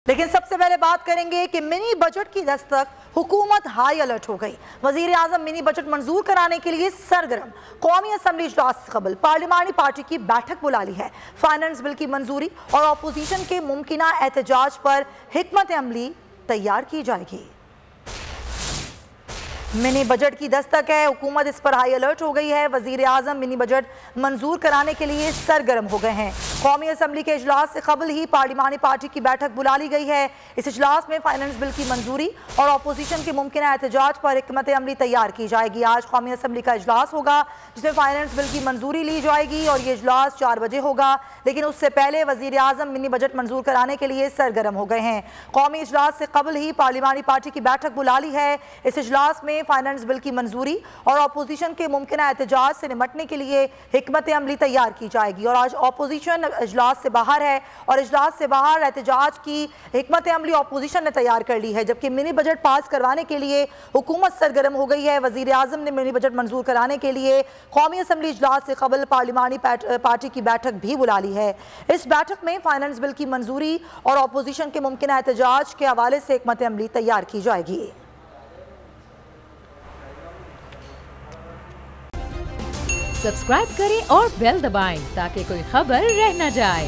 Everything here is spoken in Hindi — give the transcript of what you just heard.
लेकिन सबसे पहले बात करेंगे कि मिनी बजट की दस्तक, हुकूमत हाई अलर्ट हो गई। वजीर आजम मिनी बजट मंजूर कराने के लिए सरगर्म। कौमी असम्बली इजलास से कबल पार्लिमानी पार्टी की बैठक बुला ली है। फाइनेंस बिल की मंजूरी और अपोजिशन के मुमकिना एहतजाज पर हिकमत अमली तैयार की जाएगी। मिनी बजट की दस्तक है, हुकूमत इस पर हाई अलर्ट हो गई है। वजीर आजम मिनी बजट मंजूर कराने के लिए सरगर्म हो गए हैं। कौमी असम्बली के इजलास से कबल ही पार्लिमानी पार्टी की बैठक बुला ली गई है। इस इजलास में फाइनेंस बिल की मंजूरी और अपोजिशन के मुमकिन एहतजाज पर हिकमत अमली तैयार की जाएगी। आज कौमी असम्बली का इजलास होगा जिसमें फाइनेंस बिल की मंजूरी ली जाएगी और ये इजलास 4 बजे होगा। लेकिन उससे पहले वजीर आजम मिनी बजट मंजूर कराने के लिए सरगर्म हो गए हैं। कौमी इजलास से कबल ही पार्लिमानी पार्टी की बैठक बुला ली है। इस इजलास में फाइनेंस बिल की मंजूरी और अपोजिशन के मुमकिन एहतजाज से निपटने के लिए हिकमत अमली तैयार की जाएगी। और आज अपोजिशन इजलास से बाहर है और इजलास से बाहर एहतजाज की हिकमत अमली अपोजिशन ने तैयार कर ली है, जबकि मिनी बजट पास करवाने के लिए हुकूमत सरगर्म हो गई है। वजीर आजम ने मिनी बजट मंजूर कराने के लिए कौमी असम्बली इजलास से कबल पार्लिमानी पार्टी की बैठक भी बुला ली है। इस बैठक में फाइनेंस बिल की मंजूरी और अपोजिशन के मुमकिन एहतजाज के हवाले से हिकमत अमली तैयार की जाएगी। सब्सक्राइब करें और बेल दबाएं ताकि कोई खबर रह न जाए।